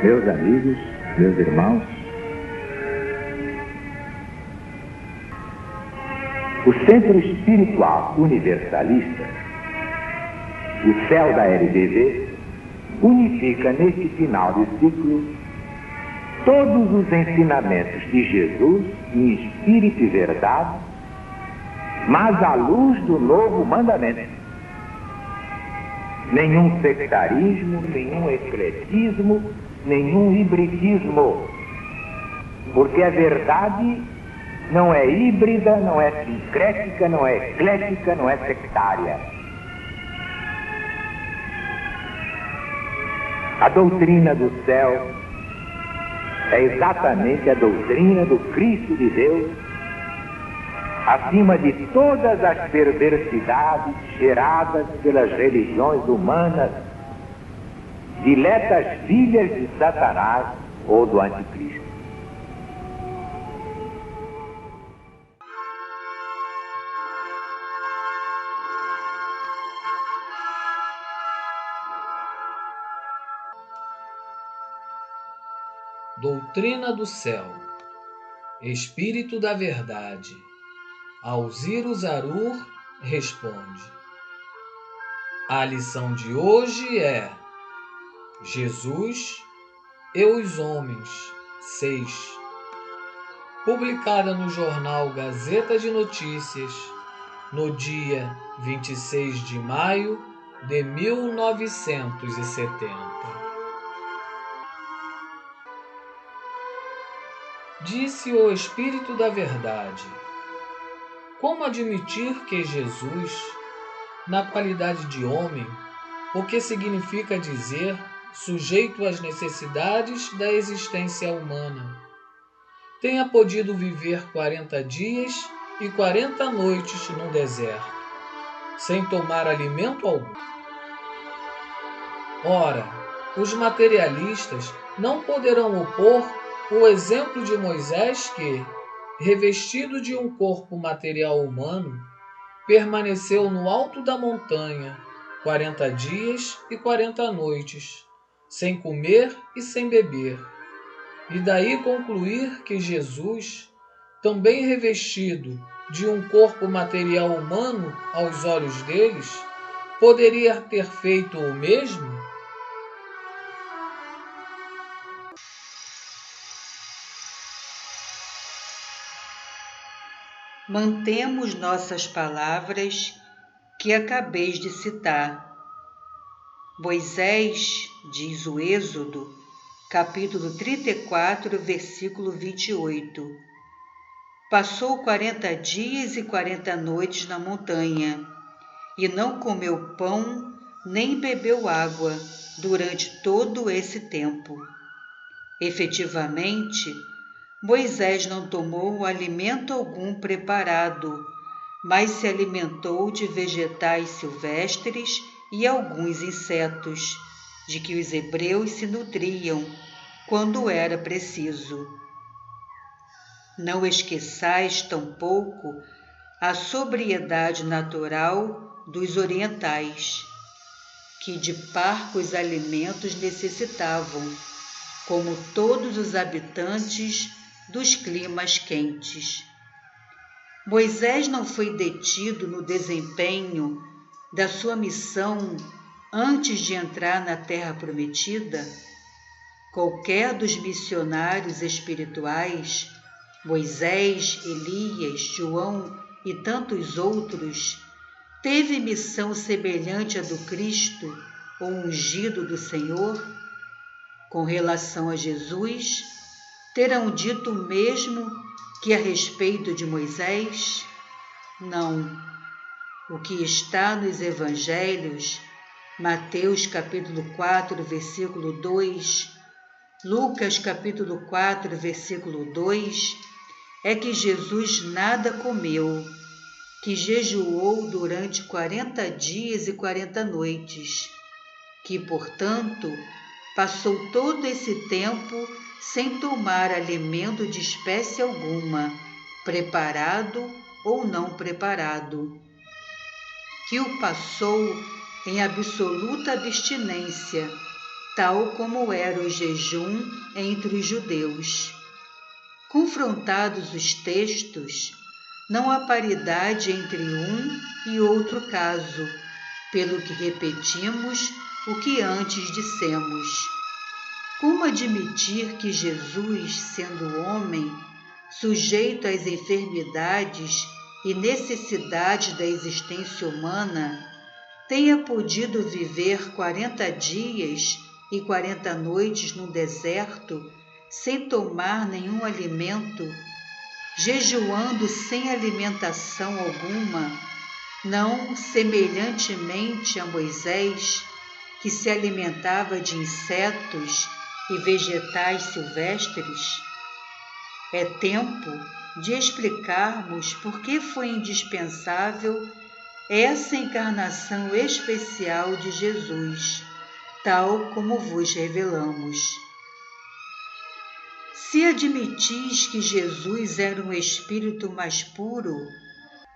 Meus amigos, meus irmãos, o Centro Espiritual Universalista, o céu da LBV, unifica neste final de ciclo todos os ensinamentos de Jesus em espírito e verdade, mas à luz do novo mandamento. Nenhum sectarismo, nenhum ecletismo, nenhum hibridismo, porque a verdade não é híbrida, não é sincrética, não é eclética, não é sectária. A doutrina do céu é exatamente a doutrina do Cristo de Deus, acima de todas as perversidades geradas pelas religiões humanas, diletas filhas de Satanás ou do Anticristo. Doutrina do céu, Espírito da verdade, Alziro Zarur responde. A lição de hoje é Jesus e os Homens 6, publicada no jornal Gazeta de Notícias, no dia 26 de maio de 1970. Disse o Espírito da Verdade: como admitir que Jesus, na qualidade de homem, o que significa dizer sujeito às necessidades da existência humana, tenha podido viver 40 dias e 40 noites no deserto, sem tomar alimento algum? Ora, os materialistas não poderão opor o exemplo de Moisés que, revestido de um corpo material humano, permaneceu no alto da montanha 40 dias e 40 noites, sem comer e sem beber, e daí concluir que Jesus, também revestido de um corpo material humano aos olhos deles, poderia ter feito o mesmo? Mantemos nossas palavras que acabeis de citar. Moisés, diz o Êxodo, capítulo 34, versículo 28. Passou 40 dias e 40 noites na montanha, e não comeu pão nem bebeu água durante todo esse tempo. Efetivamente, Moisés não tomou alimento algum preparado, mas se alimentou de vegetais silvestres e alguns insetos, de que os hebreus se nutriam quando era preciso. Não esqueçais tampouco a sobriedade natural dos orientais, que de parcos alimentos necessitavam, como todos os habitantes dos climas quentes. Moisés não foi detido no desempenho da sua missão antes de entrar na Terra Prometida? Qualquer dos missionários espirituais, Moisés, Elias, João e tantos outros, teve missão semelhante à do Cristo, o ungido do Senhor? Com relação a Jesus, terão dito o mesmo que a respeito de Moisés? Não. O que está nos Evangelhos, Mateus capítulo 4, versículo 2, Lucas capítulo 4, versículo 2, é que Jesus nada comeu, que jejuou durante 40 dias e 40 noites, que, portanto, passou todo esse tempo sem tomar alimento de espécie alguma, preparado ou não preparado, que o passou em absoluta abstinência, tal como era o jejum entre os judeus. Confrontados os textos, não há paridade entre um e outro caso, pelo que repetimos o que antes dissemos. Como admitir que Jesus, sendo homem, sujeito às enfermidades e necessidades da existência humana, tenha podido viver 40 dias e 40 noites no deserto sem tomar nenhum alimento, jejuando sem alimentação alguma, não semelhantemente a Moisés, que se alimentava de insetos e vegetais silvestres? É tempo de explicarmos por que foi indispensável essa encarnação especial de Jesus, tal como vos revelamos. Se admitis que Jesus era um espírito mais puro,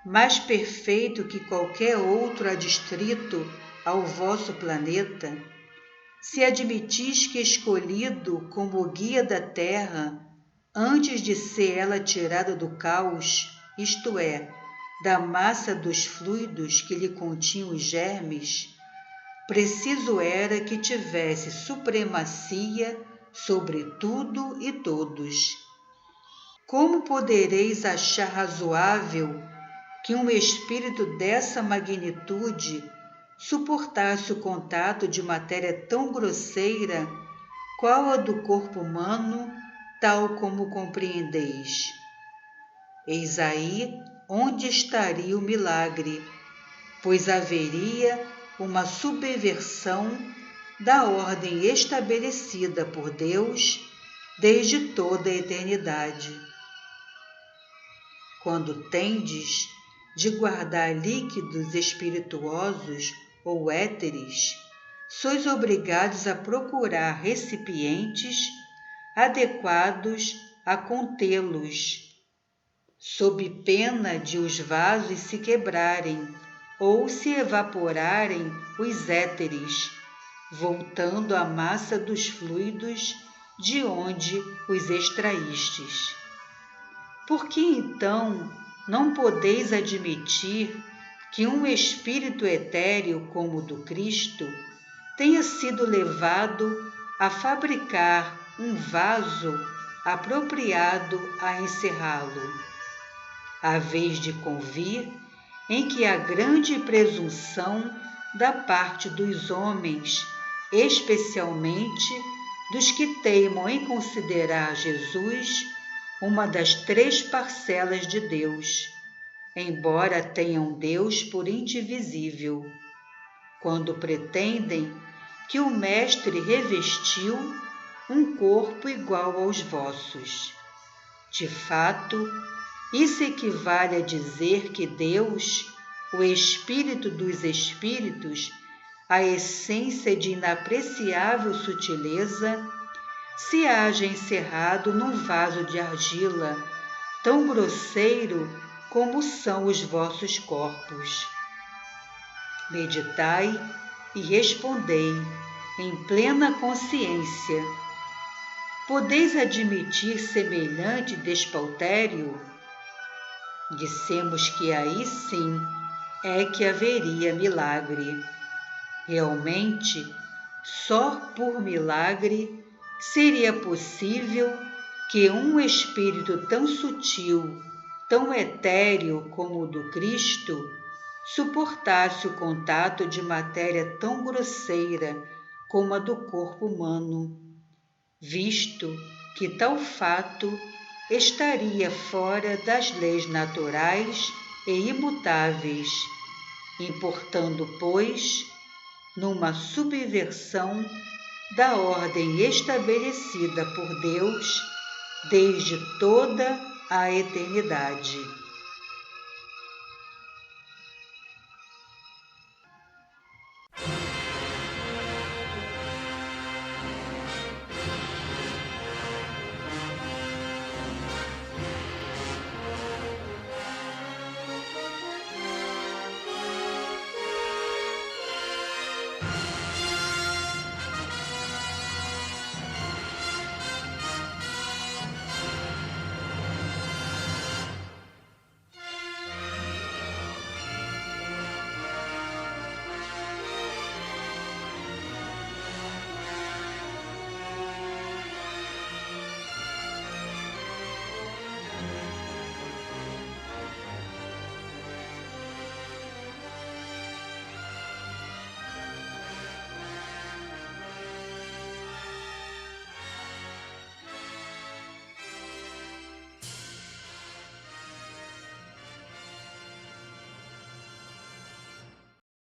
mais perfeito que qualquer outro adstrito ao vosso planeta, se admitis que escolhido como guia da terra, antes de ser ela tirada do caos, isto é, da massa dos fluidos que lhe continham os germes, preciso era que tivesse supremacia sobre tudo e todos. Como podereis achar razoável que um espírito dessa magnitude suportasse o contato de matéria tão grosseira qual a do corpo humano, tal como compreendeis? Eis aí onde estaria o milagre, pois haveria uma subversão da ordem estabelecida por Deus desde toda a eternidade. Quando tendes de guardar líquidos espirituosos ou éteres, sois obrigados a procurar recipientes adequados a contê-los, sob pena de os vasos se quebrarem ou se evaporarem os éteres, voltando à massa dos fluidos de onde os extraístes. Por que então não podeis admitir que um espírito etéreo como o do Cristo tenha sido levado a fabricar um vaso apropriado a encerrá-lo? Haveis de convir em que há grande presunção da parte dos homens, especialmente dos que teimam em considerar Jesus uma das 3 parcelas de Deus, embora tenham Deus por indivisível, quando pretendem que o Mestre revestiu um corpo igual aos vossos. De fato, isso equivale a dizer que Deus, o Espírito dos Espíritos, a essência de inapreciável sutileza, se haja encerrado num vaso de argila, tão grosseiro como são os vossos corpos. Meditai e respondei, em plena consciência: podeis admitir semelhante despautério? Dissemos que aí sim é que haveria milagre. Realmente, só por milagre seria possível que um espírito tão sutil, tão etéreo como o do Cristo, suportasse o contato de matéria tão grosseira como a do corpo humano, visto que tal fato estaria fora das leis naturais e imutáveis, importando, pois, numa subversão da ordem estabelecida por Deus desde toda a eternidade.